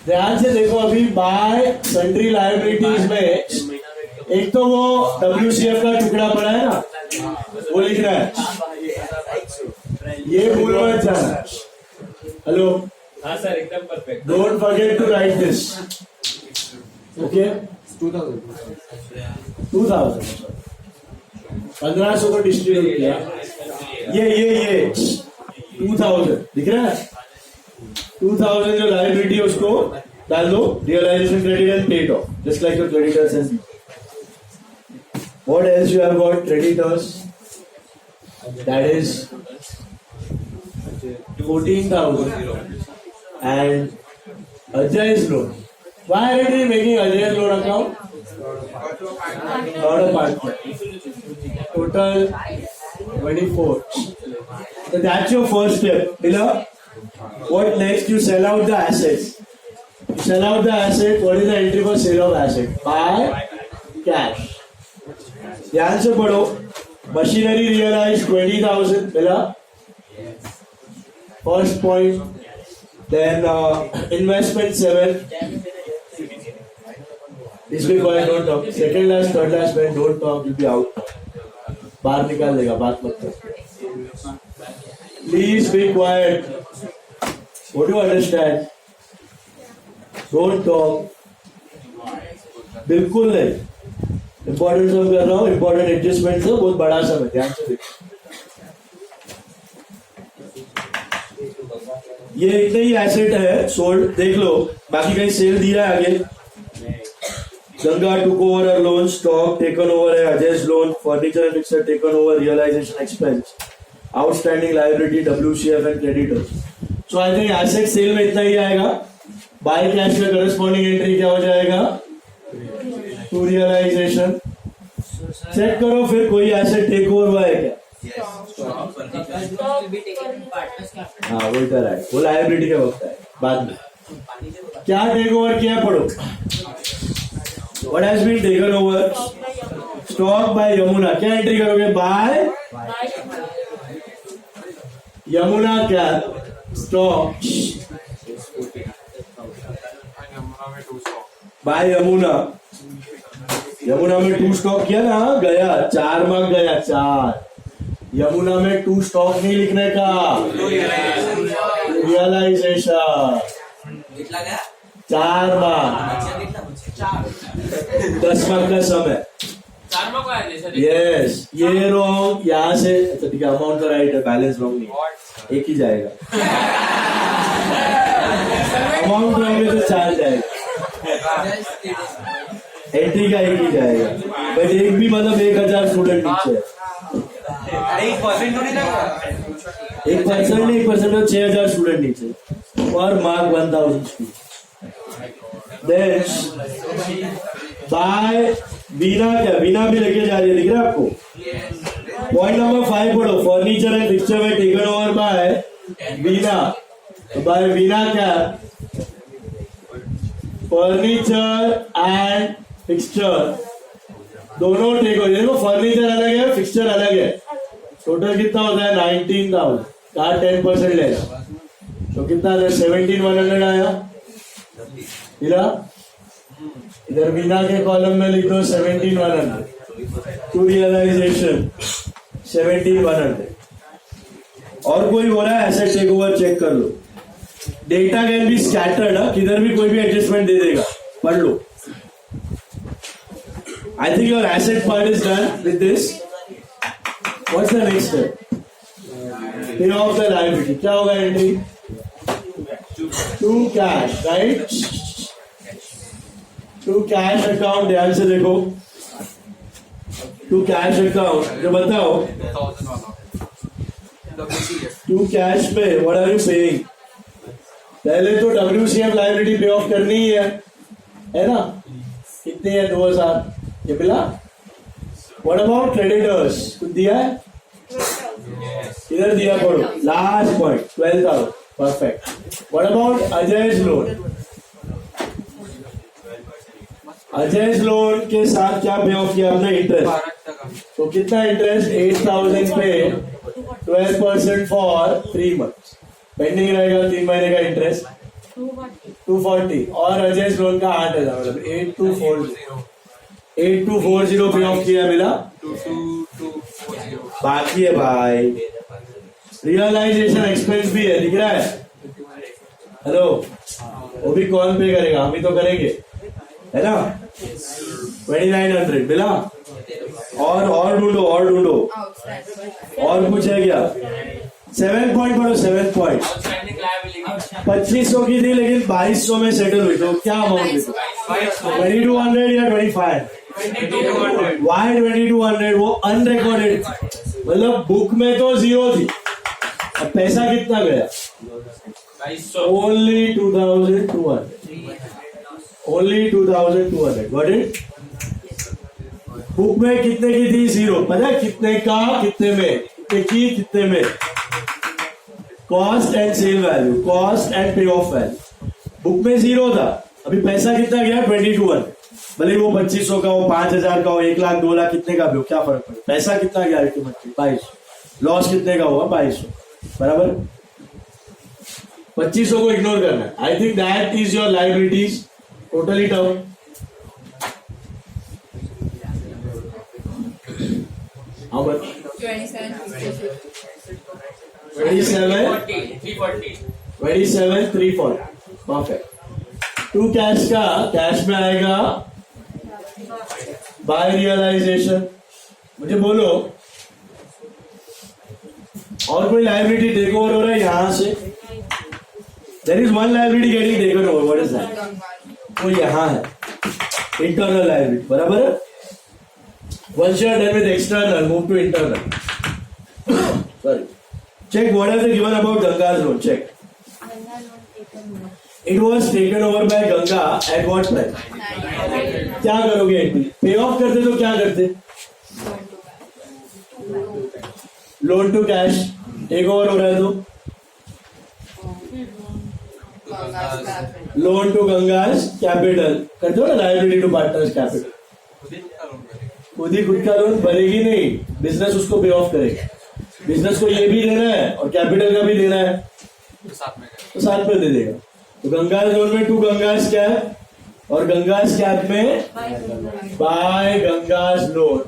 ध्यान से देखो, अभी बाय सन्ड्री लायबिलिटीज में एक तो वो WCF का टुकड़ा पड़ा है ना, वो लिख रहा है, ये भूल मत जाना। हेलो, हाँ सर, एकदम perfect. Don't forget to write this. Okay, 2000 1500 को डिस्ट्रीब्यूट किया। ये 2000 दिख रहा है, 2000 जो लायबिलिटी है उसको डाल दो, realisation credit and paid off, just like your creditors and what else you have got? Creditors, that is 14,000 and Ajay's loan. Why are you making Ajay's loan account? Not a partner. Total 24. So that's your first step. Below, what next? You sell out the assets. You sell out the asset. What is the entry for sale of asset? Buy cash. ध्यान से पढ़ो, machinery realise 20,000 मिला, first point. Then investment 7, इसमें कोई don't talk, second last third last में don't talk, you be out, बाहर निकाल देगा, बात मत करो, please be quiet, what do understand, don't talk, बिल्कुल नहीं। इंपॉर्टेंट सब कर रहा हूँ, इंपॉर्टेंट एडजस्टमेंट है, बहुत बड़ा सब है, ध्यान से देखो। ये इतने ही एसेट है सोल्ड, देख लो, बाकी कहीं सेल दिया है आगे। Ganga took over a loan, stock taken over है, Ajay's loan, furniture and fixture taken over, realisation expense, outstanding liability, WCF and creditors. So I think asset sale में इतना ही आएगा। बाय कैश का करस्पॉन्डिंग एंट्री क्या हो जाएगा? To realisation. चेक करो फिर कोई एसेट टेक ओवर हुआ है क्या? हाँ, वही कर रहा है, वो लायबिलिटी का वक्त है, बाद में क्या टेक ओवर किया पढ़ो। What has been taken over? Stock by Yamuna, क्या एंट्री करोगे? बाय यमुना क्या स्टॉक, बाय यमुना, यमुना में 2 स्टॉक किया ना, गया 4 मार्क गया, 4। यमुना में 2 स्टॉक नहीं लिखने का, रियलाइजेशन 4 मार्क, 10 मार्क का सम है। 4 मार्क आया सर? यस, ये रॉन्ग, यहाँ से अच्छा ठीक है, अमाउंट का राइट है, बैलेंस रॉन्ग नहीं, एक ही जाएगा। अमाउंट रॉन्ग है तो 4 जाएगा, एंट्री का एक ही जाएगा, बट एक भी मतलब 1000 स्टूडेंट नीचे है। 1% नहीं, 1% तो 6000 स्टूडेंट नीचे, और मार्क 1000 स्टूडेंट। देन बाय बीना, क्या बीना भी लेके जा रही है, दिख रहा है आपको? पॉइंट नंबर 5 पढ़ो, फर्नीचर एंड फिक्सचर में टेकन ओवर बाय बीना। तो बाय बीना क्या? फर्नीचर एंड फिक्सचर दोनों टेक ओवर, देखो फर्नीचर अलग है, फिक्सचर अलग है, टोटल कितना होता है? 19,000 का 10% लेगा, तो कितना है? 17,100 आया। इधर बिना के कॉलम में लिख दो 17,100, टू रियलाइजेशन 17,100। और कोई हो रहा है एसेट टेक ओवर, चेक कर लो। डेटा कैन बी स्कैटर्ड, किधर भी कोई भी एडजस्टमेंट दे देगा, पढ़ लो। I think your asset part is done with this. What's the next step? Pay off the liability. क्या होगा entry? To cash, right? To cash account, ध्यान से देखो। To cash account, जो बताओ। To cash पे, what are you paying? पहले तो WCF liability पे ऑफ करनी ही है ना? कितनी है? 2000 ये मिला। What about creditors? कुछ दिया है? इधर दिया पढ़ो, last point 12,000, perfect. What about Ajay's loan? Ajay's loan के साथ क्या पे ऑफ किया आपने? इंटरेस्ट। तो कितना इंटरेस्ट? 8,000 पे 12% फॉर 3 months, पेंडिंग रहेगा 3 महीने का इंटरेस्ट। 240 और अजय लोन का 8,000 मतलब 8240 पे ऑफ किया मिला 2240 बाकी है भाई रियलाइजेशन एक्सपेंस भी है दिख रहा है हेलो वो भी कौन पे करेगा हम ही तो करेंगे है ना 2900 मिला और ढूंढो और कुछ है क्या 7 पॉइंट पढ़ो 7 पॉइंट आउटस्टैंडिंग लायबिलिटी 2500 की थी लेकिन 2200 में सेटल हुई तो क्या अमाउंट 2200 या 25 वाई 2200 वो अनरिकॉर्डेड मतलब बुक में तो 0 थी अब पैसा कितना गया 2200 ओनली 2200 गॉट इट बुक में कितने की थी 0 पता है कितने का कितने में कितने में cost and sale value cost and pay off value book में 0 था अभी पैसा कितना गया 2200 भले वो 2500 का हो 5000 का हो 1 लाख 2 लाख कितने का भी हो क्या फर्क पड़े पैसा कितना गया अल्टीमेटली 2200 लॉस कितने का होगा 2200 बराबर 2500 को इग्नोर करना है I think that is your liabilities totally down how much 27,340 perfect 2 cash का कैश में आएगा बाय रियलाइजेशन मुझे बोलो और कोई लाइबिलिटी टेक ओवर हो रहा है यहां से there is one liability getting taken over what is that वो यहां है इंटरनल लाइबिलिटी बराबर है once you are done with external move to internal sorry check what have they given about Ganga's loan check it was taken over by Ganga at what price क्या करोगे पे of करते तो क्या करते loan to cash take over हो रहा है तो लोन टू गंगास कैपिटल करते हो ना लायबिलिटी टू पार्टनर्स कैपिटल खुद ही खुद का लोन भरेगी नहीं बिजनेस उसको पे ऑफ करेगा बिजनेस को ये भी देना है और कैपिटल का भी देना है तो साथ में दे देगा तो गंगास लोन में 2 गंगास कैप और गंगास कैप में बाय गंगास लोन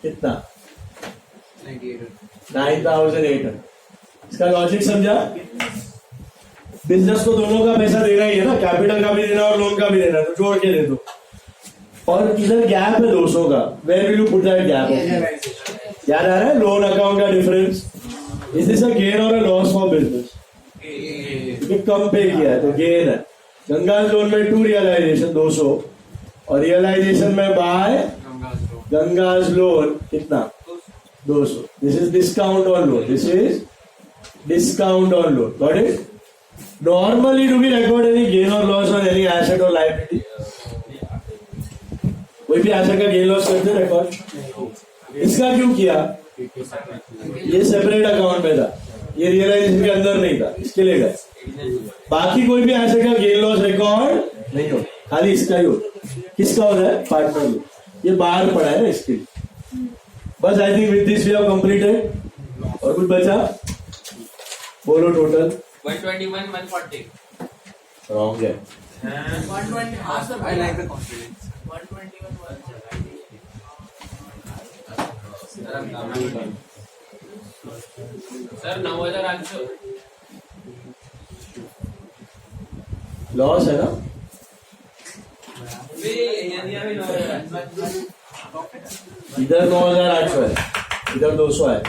कितना 9,800 इसका लॉजिक समझा बिजनेस को दोनों का पैसा देना ही है ना कैपिटल का भी देना और लोन का भी देना तो जोड़ के दे दो और इधर गैप है 200 का where will you put that gap याद आ रहा है लोन अकाउंट का difference is this a gain और अ लॉस फॉर बिजनेस कम पे किया है तो गेन है गंगा लोन में 2 रियलाइजेशन 200 और रियलाइजेशन में बाय गंगाज लोन कितना 200 this is discount on loan this is discount on loan got it normally do we record any gain और लॉस ऑन एनी एसेट और लायबिलिटी कोई भी एसेट का गेन लॉस करते रिकॉर्ड इसका क्यों किया ये सेपरेट अकाउंट में था ये रियलाइजेशन के अंदर नहीं था इसके लिए गए बाकी कोई भी एसेट का गेन लॉस रिकॉर्ड नहीं हो खाली इसका ही हो किसका हो रहा है पार्टनर ये बाहर पड़ा है ना इसके लिए बस I think with this we have completed और कुछ बचा बोलो टोटल 121 140 रॉन्ग है 120 I like the confidence 121 sir 9,800 loss है ना इधर 9,800 है इधर 200 है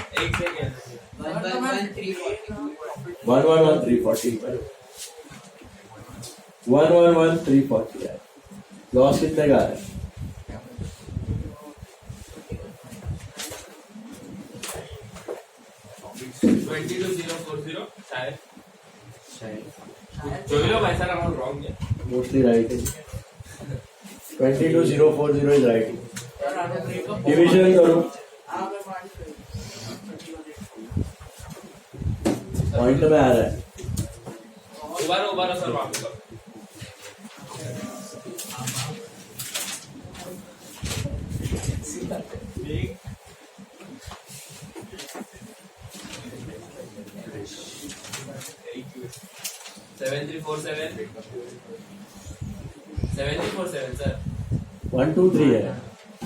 111,340 111,340 है लॉस कितने का है 22,040 शायद जो भी लोग ऐसा अमाउंट रॉन्ग है मोस्टली राइट है 22,040 इज राइट डिवीजन करो पॉइंट में आ रहा है उबारो सर वापस 7340 47 7047 સર 1 2 3 है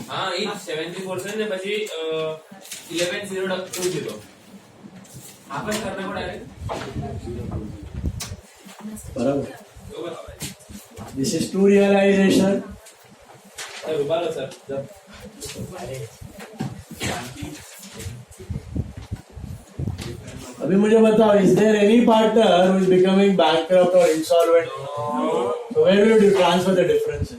હા ઈ 7047 ને પછી 11020 આપણે કરને પડે बराबर this is to realisation sir ઉભા રહો સર જબ अभी मुझे बताओ is there any partner who is becoming bankrupt और insolvent so where will you transfer the difference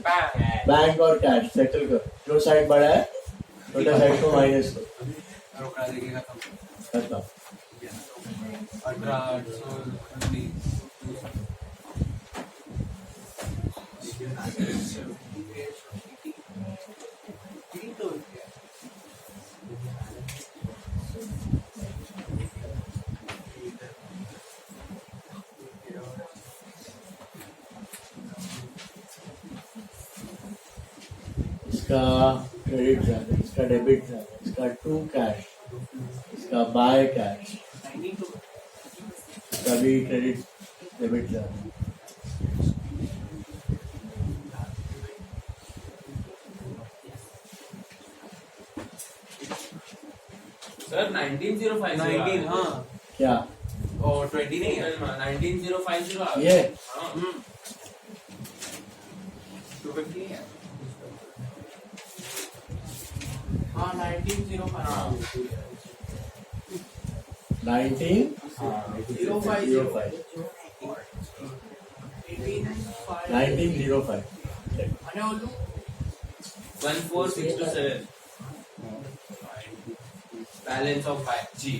bank और कैश सेटल कर जो साइड बड़ा है छोटा साइड को माइनस करो खत्म 1820 इसका क्रेडिट जाना इसका डेबिट जाना इसका टू कैश इसका बाय कैश इसका भी क्रेडिट डेबिट जाना सर 19050 हाँ क्या और 20 नहीं है 19050 आ ये हाँ 250 नहीं है हाँ 1905 1905 1905 14627 बैलेंस ऑफ जी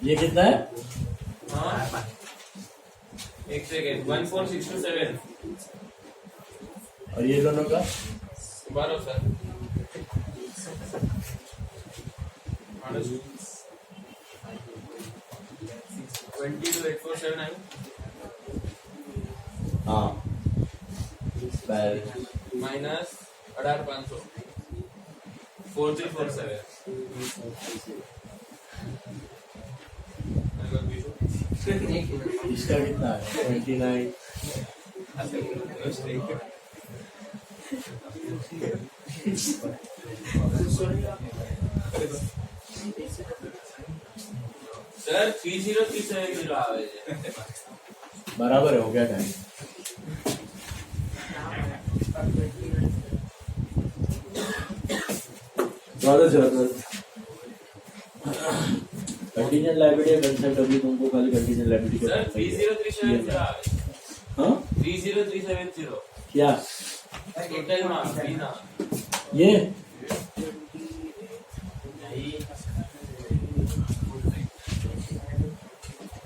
ये कितना है हाँ एक सेकेंड 14627 और ये दोनों का बारो सर ट्वेंटी टू 847 आई हाँ बैलेंस माइनस 18500 4347 इसका कितना है 29 सर 30370 આવે છે बराबर है हो गया टाइम कंटीजेंट लायबिलिटी का कंसेप्ट अभी तुमको खाली कंटीजेंट लायबिलिटी सर 30370 આવે છે हाँ 30370 क्या ટોટલ માં બીના ये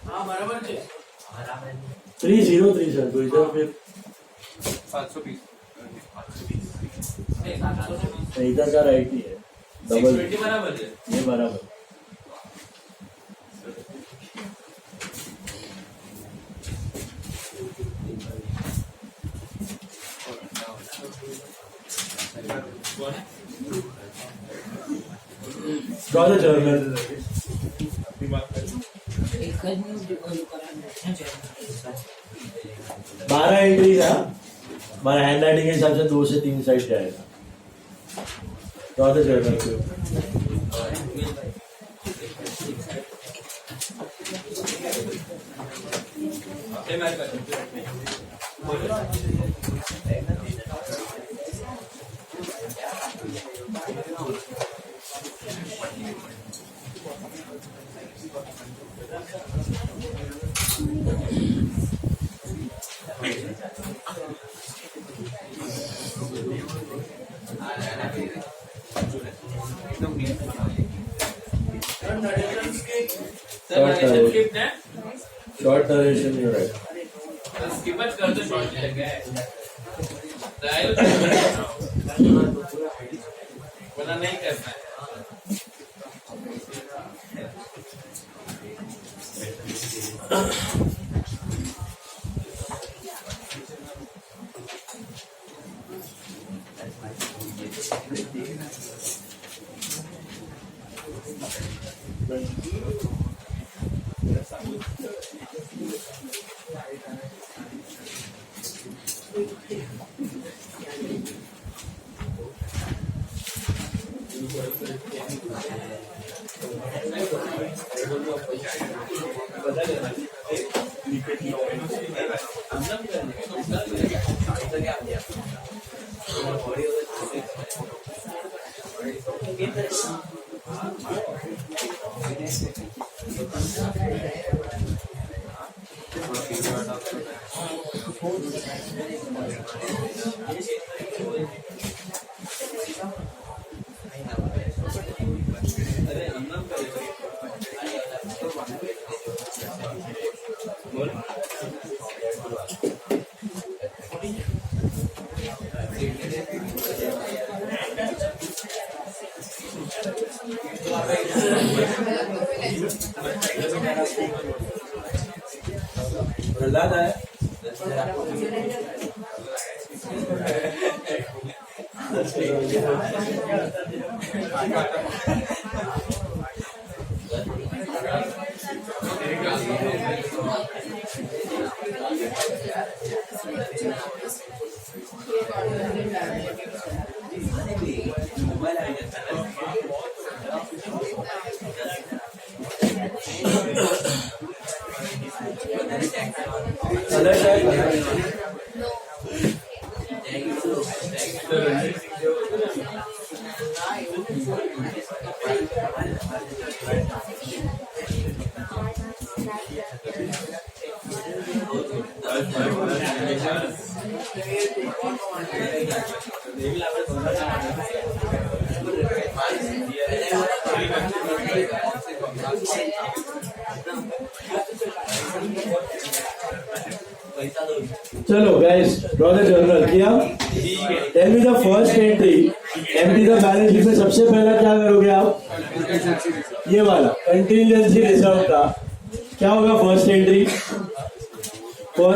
હા બરાબર છે 3037 तो इधर फिर 720 इधर का राइट ही है डबल 620 બરાબર છે ये बराबर Draw the journal. 12 एंट्री था हमारा हैंड राइटिंग के हिसाब से 2 से 3 साइड जाएगा ड्रॉ द जर्नल એ મારી પાસે स्किप ने short narration you right skip मत कर दो शॉर्ट की जगह ट्रायल वरना नहीं करना है प्रहलाद आया चलो गाइस ड्रॉ द जर्नल किया tell me the first entry empty the balance sheet में सबसे पहला क्या करोगे आप ये वाला कंटिंजेंसी रिजर्व का क्या होगा फर्स्ट एंट्री को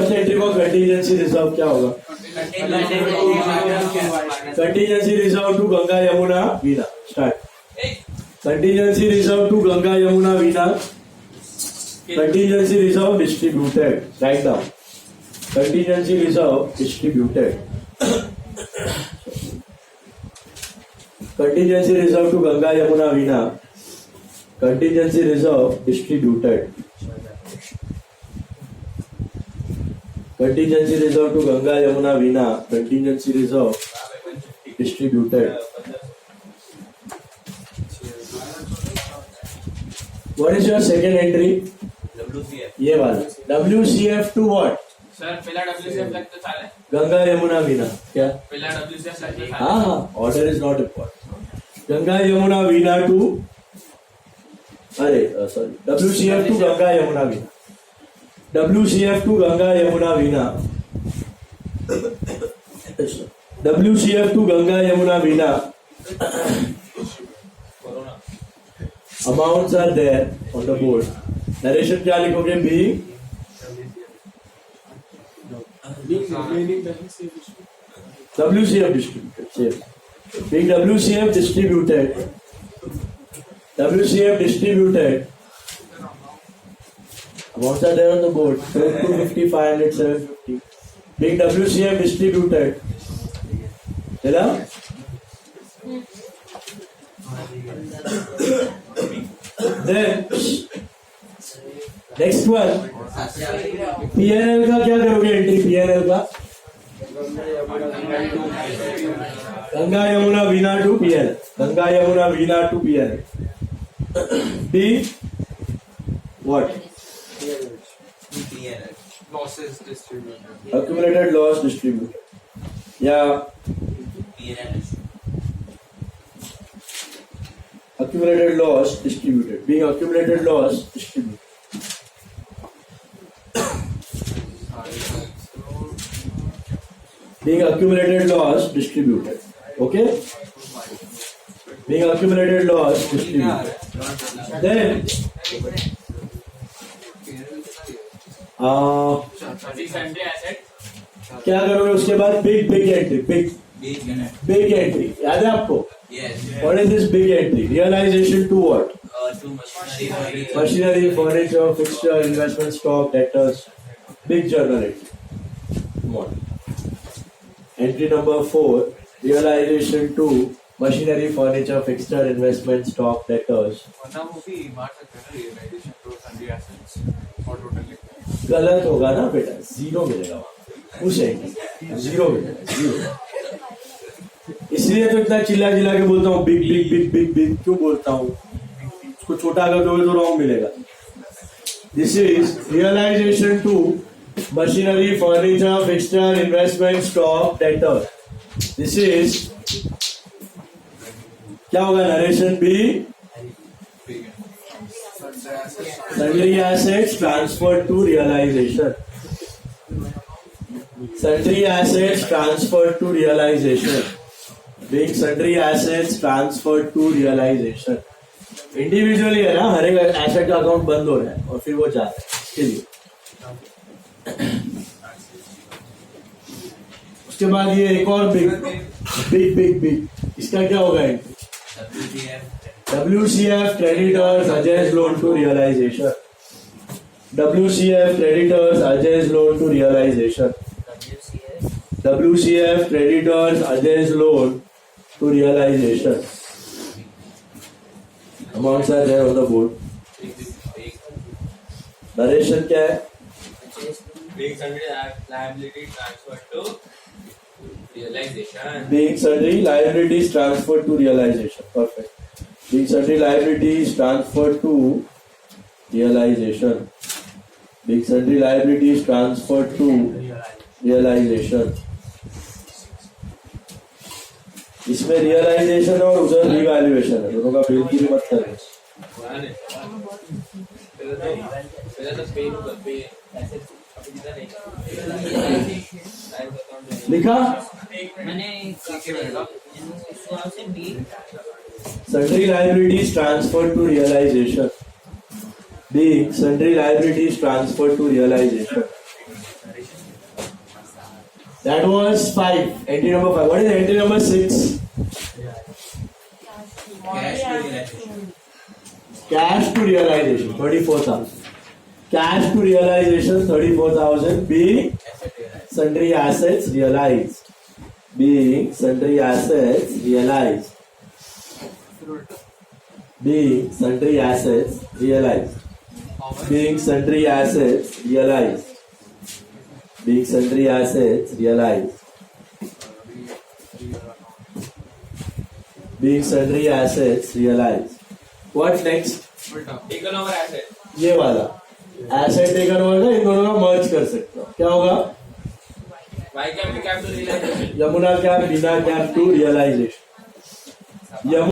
कंटिंजेंसी रिजर्व क्या होगा contingency reserve to Ganga Yamuna Veena start contingency reserve to Ganga Yamuna Veena contingency reserve distributed write down contingency reserve distributed contingency reserve to Ganga Yamuna Veena contingency reserve distributed contingency reserve to Ganga Yamuna Veena contingency reserve distributed what is your second entry WCF ये वाला WCF to what sir पहला WCF लग तो चाले गंगा यमुना वीना क्या पहला WCF लग तो चाले हाँ order is not important Ganga Yamuna Veena to अरे sorry WCF to Ganga Yamuna Veena WCF to Ganga Yamuna Veena WCF to Ganga Yamuna Veena amounts are there on the board narration क्या लिखोगे be WCF distributed. Being WCF distributed. WCF distributed. Amounts are there on the board. 250, 500, 750. Being WCF distributed. Hello? Then next one. PNL का क्या करोगे entry PNL का Ganga Yamuna Veena to PNL Ganga Yamuna Veena to PNL B what losses distributed accumulated loss distributed yeah accumulated loss distributed being accumulated loss distributed being accumulated loss distributed okay being accumulated loss distributed then Sunday asset क्या करोगे उसके बाद big entry big entry याद है आपको what is this big entry realization to what to machinery, machinery furniture fixture investment stock debtors big journal entry come on entry number 4 realization to machinery furniture fixture investment stock debtors वरना वो भी मार सकते हैं ना realization to sundry assets गलत होगा ना बेटा, जीरो मिलेगा वहां, पूछेंगे जीरो मिलेगा, जीरो। इसलिए तो इतना चिल्ला चिल्ला के बोलता हूँ big big big big big, क्यों बोलता हूँ? उसको छोटा कर दोगे तो रॉन्ग मिलेगा। This is realisation to machinery, furniture, fixture, investment, stock, debtor. This is क्या होगा narration B? Sundry assets transferred to realization. Sundry assets transferred to realization. Being sundry assets transferred to realization. Individually है ना, हर एक asset का account बंद हो रहा है और फिर वो जा रहा है इसके लिए। उसके बाद ये एक और बिग बिग बिग बिग, इसका क्या होगा? WCF creditors Ajay's loan to realization. WCF creditors Ajay's loan to realization. WCF creditors Ajay's loan to realization. Amounts are there on the board. Narration क्या है? Being sundry liability transferred to realization. Being sundry liabilities transferred to realization. Perfect. Being sundry liabilities transferred to realization. Being sundry liabilities transferred to realization. इसमें realisation और उधर revaluation है, दोनों का bill की भी मत करें। लिखा sundry liabilities transferred to realization. Being sundry liabilities transferred to realization. That was 5. Entry number 5. What is entry number 6? Cash to realization 34,000. Cash to realization 34,000. Being sundry assets realized. Being sundry assets realized. Being sundry assets realized. Being sundry assets realized. Being sundry assets realized. Being sundry assets realized. What next? Taken over asset. ये वाला asset taken over का इन दोनों का मर्ज कर सकते हो, क्या होगा? Y cap to realization. Yamuna cap, बिना कैप टू रियलाइजेशन।